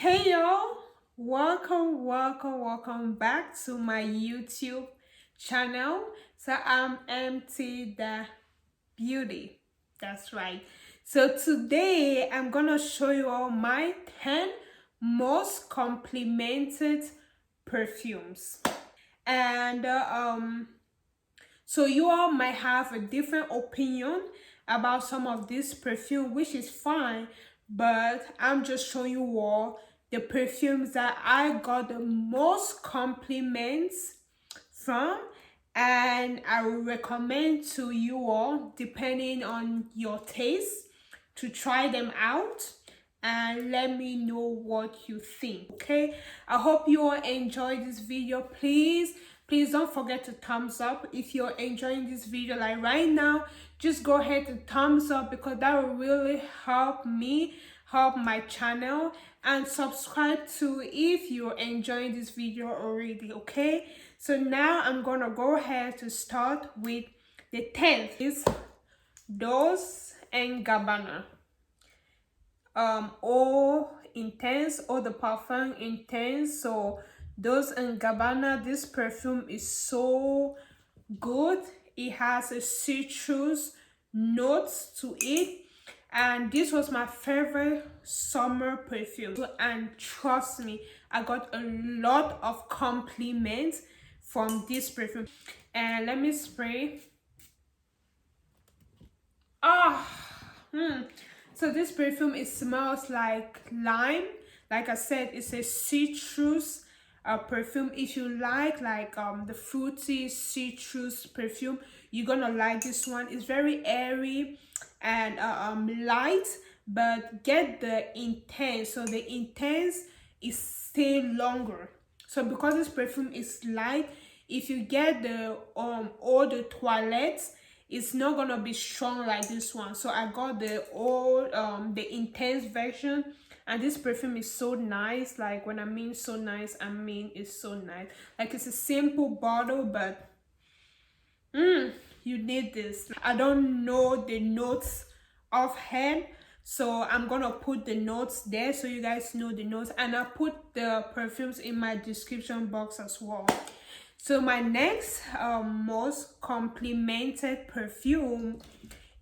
Hey y'all, welcome back to my YouTube channel. So I'm MT the Beauty. That's right. So today I'm gonna show you all my 10 most complimented perfumes. And so you all might have a different opinion about some of this perfume, which is fine, but I'm just showing you all the perfumes that I got the most compliments from, and I will recommend to you all, depending on your taste, to try them out and let me know what you think. Okay, I hope you all enjoyed this video. Please don't forget to thumbs up if you're enjoying this video. Like right now, just go ahead and thumbs up, because that will really help me, help my channel. And subscribe too if you're enjoying this video already. Okay, so now I'm gonna go ahead to start with the 10th is Dolce and Gabana. Eau Intense, or the parfum Intense. So Dolce and Gabana, this perfume is so good. It has a citrus notes to it, and this was my favorite summer perfume. And trust me, I got a lot of compliments from this perfume. And let me spray. So this perfume, it smells like lime. Like I said, it's a citrus perfume. If you like the fruity citrus perfume, you're gonna like this one. It's very airy and light, but get the intense. So the intense is stay longer. So because this perfume is light, if you get the eau de toilette, it's not gonna be strong like this one. So I got the old the intense version, and this perfume is so nice. Like when I mean so nice, I mean it's so nice. Like it's a simple bottle, but you need this. I don't know the notes offhand, so I'm gonna put the notes there so you guys know the notes, and I put the perfumes in my description box as well. So my next most complimented perfume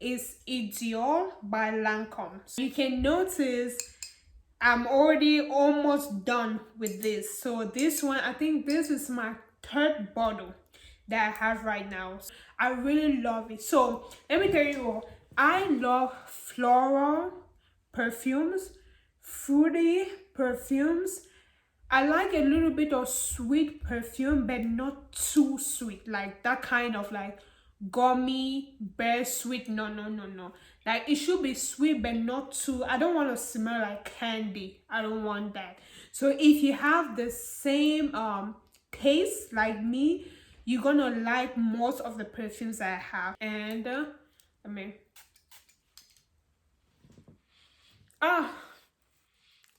is Idole by Lancôme. So you can notice I'm already almost done with this. So this one, I think this is my third bottle that I have right now. I really love it. So let me tell you all, I love floral perfumes, fruity perfumes. I like a little bit of sweet perfume, but not too sweet, like that kind of like gummy bear sweet. No. Like it should be sweet, but not too. I don't want to smell like candy. I don't want that. So if you have the same taste like me, you're gonna like most of the perfumes I have. And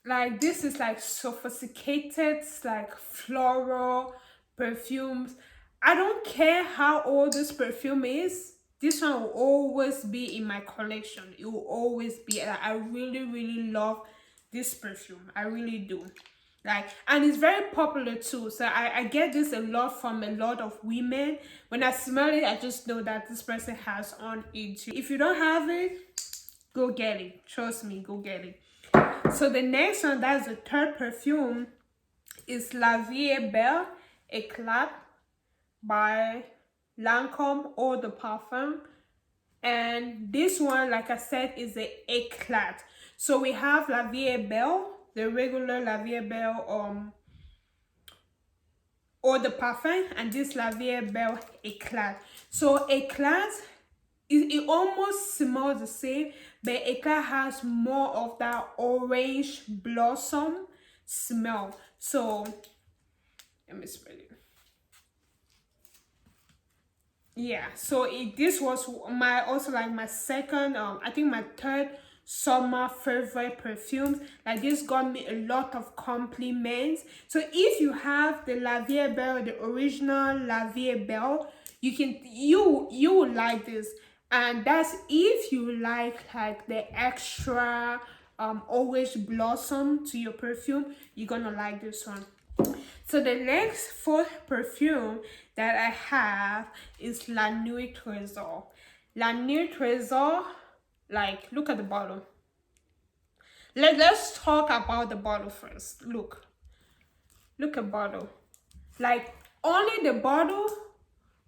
like this is like sophisticated, like floral perfumes. I don't care how old this perfume is, this one will always be in my collection. It will always be. I really love this perfume. I really do. Like, and it's very popular too. So I get this a lot from a lot of women. When I smell it, I just know that this person has on it too. If you don't have it, go get it. Trust me, go get it. So the next one, that's the third perfume, is La Vie Belle Eclat by Lancôme Eau de Parfum. And this one, like I said, is a Eclat. So we have La Vie Belle, the regular La Vie Belle Eau de Parfum, and this La Vie Belle Eclat. So Eclat, it almost smells the same, but Eclat has more of that orange blossom smell. So let me spread it. Yeah, so this was my second, I think my third summer favorite perfumes. Like this got me a lot of compliments. So if you have the La Vie Belle, the original La Vie Belle, you will like this. And that's if you like the extra orange blossom to your perfume, you're gonna like this one. So the next fourth perfume that I have is La Nuit Twistle. La Nuit Twistle, like, look at the bottle. Let's talk about the bottle first. Look at bottle. Like, only the bottle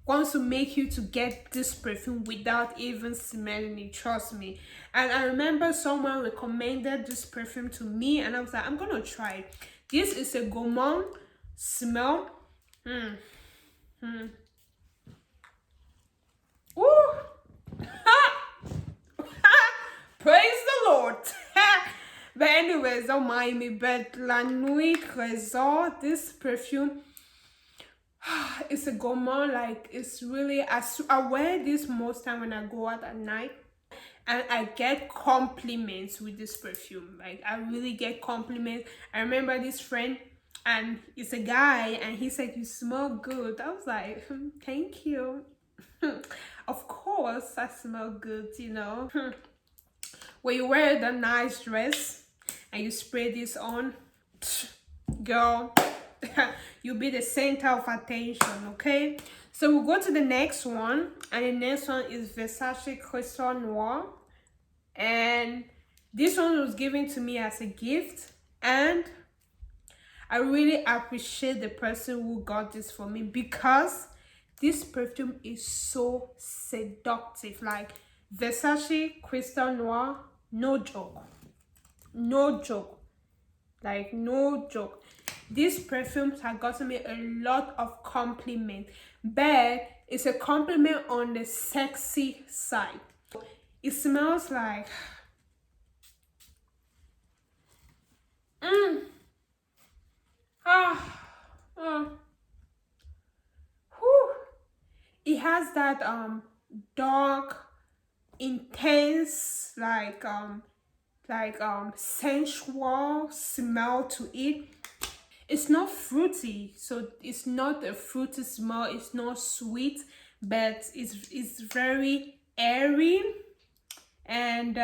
wants to make you to get this perfume without even smelling it, trust me. And I remember someone recommended this perfume to me and I was like, I'm gonna try it. This is a gourmand smell. Ooh. Praise the Lord. But anyways, don't mind me. But La Nuit Trésor, this perfume, it's a gourmand. Like, it's really, I wear this most time when I go out at night, and I get compliments with this perfume. Like, I really get compliments. I remember this friend, and it's a guy, and he said, you smell good. I was like, thank you. Of course I smell good, you know. When you wear the nice dress and you spray this on, girl, you'll be the center of attention, okay? So we'll go to the next one, and the next one is Versace Crystal Noir. And this one was given to me as a gift, and I really appreciate the person who got this for me, because this perfume is so seductive. Like, Versace Crystal Noir, no joke. No joke. Like, no joke. These perfumes have gotten me a lot of compliment, but it's a compliment on the sexy side. It smells like it has that dark, intense, like sensual smell to it. It's not fruity, so it's not a fruity smell. It's not sweet, but it's very airy, and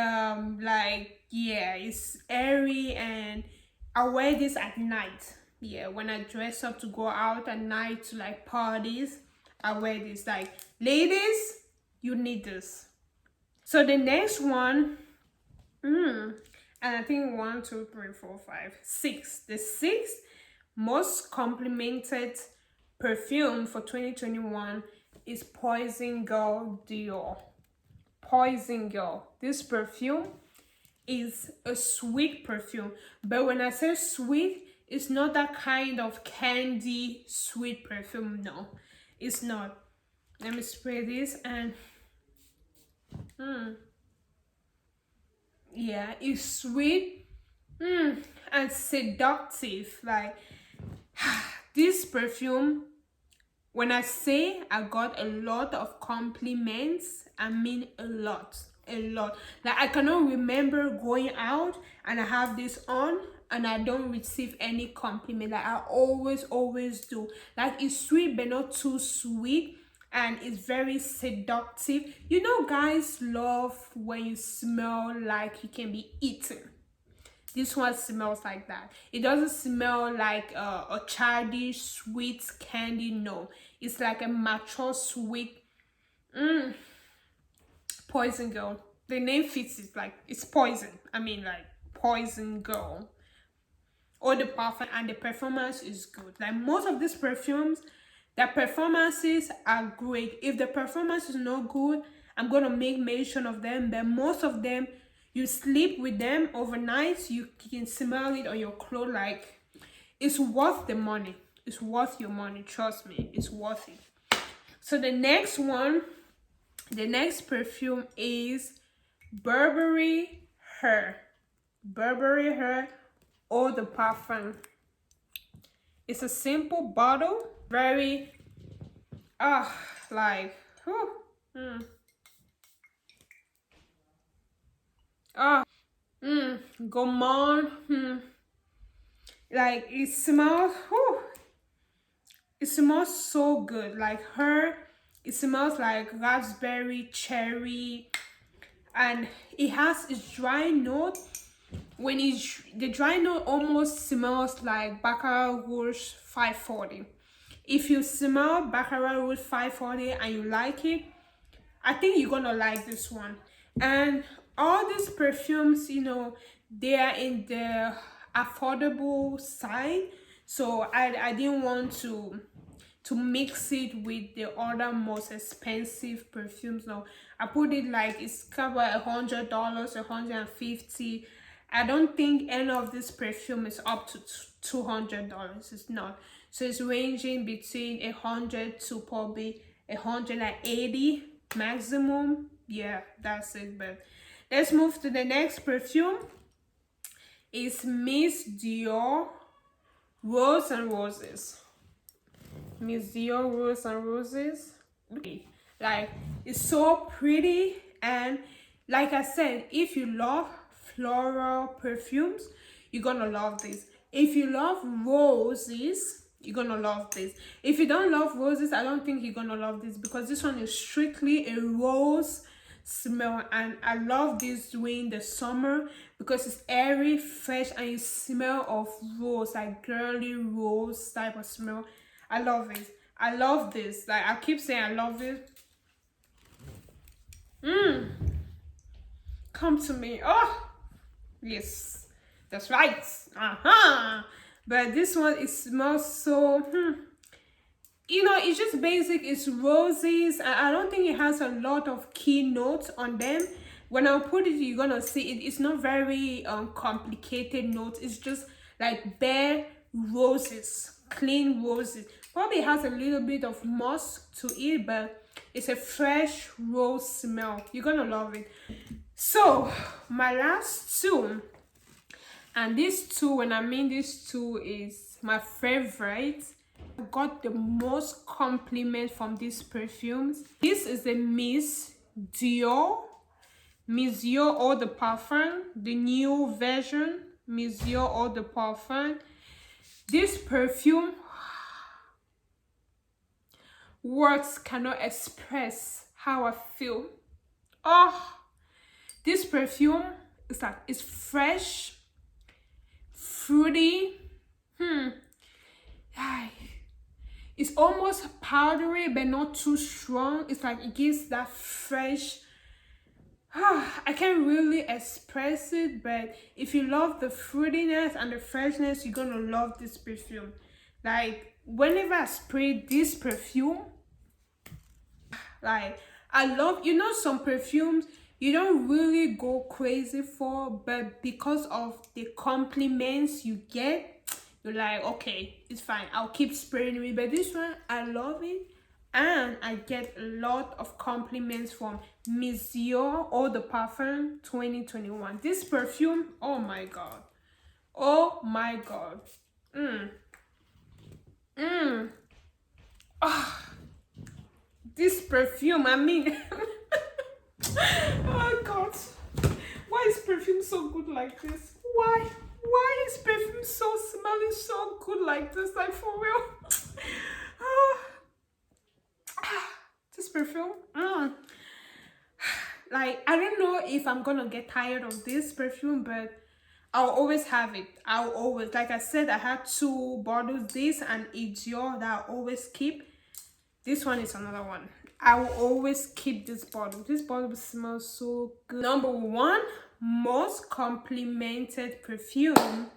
like, yeah, it's airy, and I wear this at night. Yeah, when I dress up to go out at night to like parties, I wear this. Like, ladies, you need this. So the next one, and I think 1, 2, 3, 4, 5, 6. The sixth most complimented perfume for 2021 is Poison Girl Dior. Poison Girl. This perfume is a sweet perfume, but when I say sweet, it's not that kind of candy sweet perfume. No, it's not. Let me spray this, and yeah, it's sweet and seductive. Like, this perfume, when I say I got a lot of compliments, I mean a lot. Like, I cannot remember going out and I have this on and I don't receive any compliment. Like, I always do. Like, it's sweet but not too sweet, and it's very seductive. You know, guys love when you smell like you can be eaten. This one smells like that. It doesn't smell like a childish sweet candy. No, it's like a mature sweet. Poison Girl. The name fits it. Like, it's poison. I mean, like, Poison Girl. Or the parfum, and the performance is good. Like, most of these perfumes, the performances are great. If the performance is not good, I'm gonna make mention of them. But most of them, you sleep with them overnight, you can smell it on your clothes. Like, it's worth the money. It's worth your money. Trust me, it's worth it. So the next one, the next perfume is Burberry Hair. Burberry Hair Eau de Parfum. It's a simple bottle, very like gourmand. Like, it smells so good. Like, her, it smells like raspberry, cherry, and it has its dry note, when the dry note almost smells like Baccarat Rouge 540. If you smell Baccarat Rouge 540 and you like it, I think you're gonna like this one. And all these perfumes, you know, they are in the affordable side, so I didn't want to mix it with the other most expensive perfumes. No, I put it like it's covered $100, $150. I don't think any of this perfume is up to $200. It's not. So it's ranging between 100 to probably 180 maximum. Yeah, that's it. But let's move to the next perfume. It's Miss Dior Rose and Roses. Miss Dior Rose and Roses. Like, it's so pretty, and like I said, if you love floral perfumes, you're gonna love this. If you love roses, you're gonna love this. If you don't love roses, I don't think you're gonna love this, because this one is strictly a rose smell, and I love this during the summer because it's airy, fresh, and you smell of rose, like girly rose type of smell. I love it. I love this. Like, I keep saying I love it. Come to me. Oh yes, that's right. But this one, it smells so you know, it's just basic. It's roses. I don't think it has a lot of key notes on them. When I put it, you're gonna see it. It's not very complicated notes. It's just like bare roses, clean roses. Probably has a little bit of musk to it, but it's a fresh rose smell. You're gonna love it. So my last two, and these two, when I mean these two, is my favorite. I got the most compliment from these perfumes. This is the Miss Dior Eau de Parfum, the new version. Miss Dior Eau de Parfum. This perfume, words cannot express how I feel. Oh, this perfume is like, it's fresh, fruity. It's almost powdery, but not too strong. It's like, it gives that fresh, I can't really express it, but if you love the fruitiness and the freshness, you're gonna love this perfume. Like, whenever I spray this perfume, like, I love, you know, some perfumes you don't really go crazy for, but because of the compliments you get, you're like, okay, it's fine, I'll keep spraying it. But this one, I love it, and I get a lot of compliments from Miss Dior Eau de Parfum 2021. This perfume, oh my god, oh my god. This perfume, I mean, oh god, why is perfume so good like this? Why is perfume so smelling so good like this? Like, for real. This perfume, like, I don't know if I'm gonna get tired of this perfume, but I'll always have it. I'll always, like I said, I have two bottles, this and Idole, that I always keep. This one is another one. I will always keep this bottle. This bottle smells so good. Number one most complimented perfume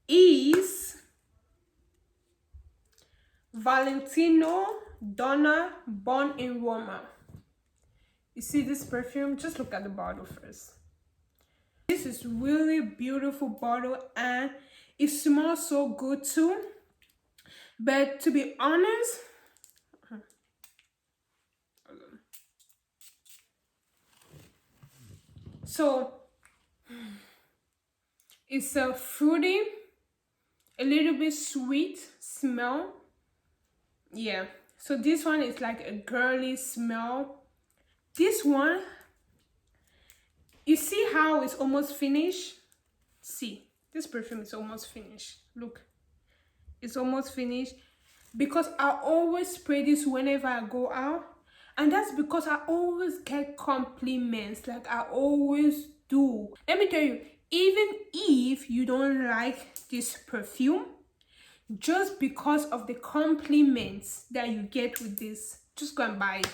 is Valentino Donna Born in Roma. You see this perfume? Just look at the bottle first. This is really beautiful bottle, and it smells so good too. But to be honest, so it's a fruity, a little bit sweet smell. Yeah, so this one is like a girly smell. This one, you see how it's almost finished? See, this perfume is almost finished. Look, it's almost finished, because I always spray this whenever I go out. And that's because I always get compliments, like I always do. Let me tell you, even if you don't like this perfume, just because of the compliments that you get with this, just go and buy it.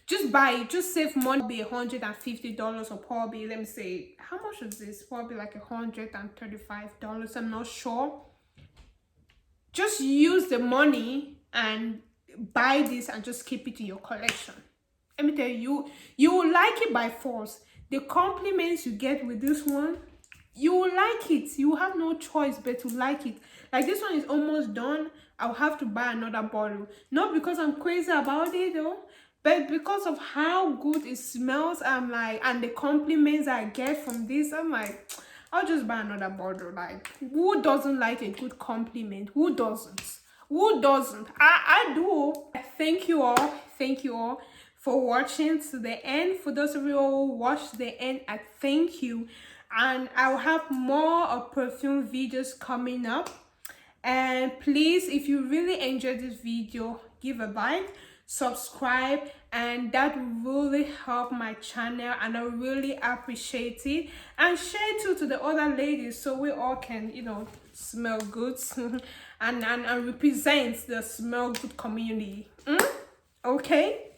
Just buy it. Just save money. Be $150, or probably, let me say, how much is this? Probably like $135. I'm not sure. Just use the money and buy this and just keep it in your collection. Let me tell you, you will like it by force. The compliments you get with this one, you will like it. You have no choice but to like it. Like, this one is almost done. I'll have to buy another bottle. Not because I'm crazy about it though, but because of how good it smells. I'm like, and the compliments I get from this, I'm like, I'll just buy another bottle. Like, who doesn't like a good compliment? Who doesn't? Who doesn't? I do. Thank you all. Thank you all for watching to the end. For those of you who watched the end, I thank you. And I'll have more of perfume videos coming up. And please, if you really enjoyed this video, give a like, subscribe, and that will really help my channel, and I really appreciate it. And share it too to the other ladies, so we all can, you know, smell good and represent the smell good community. Okay.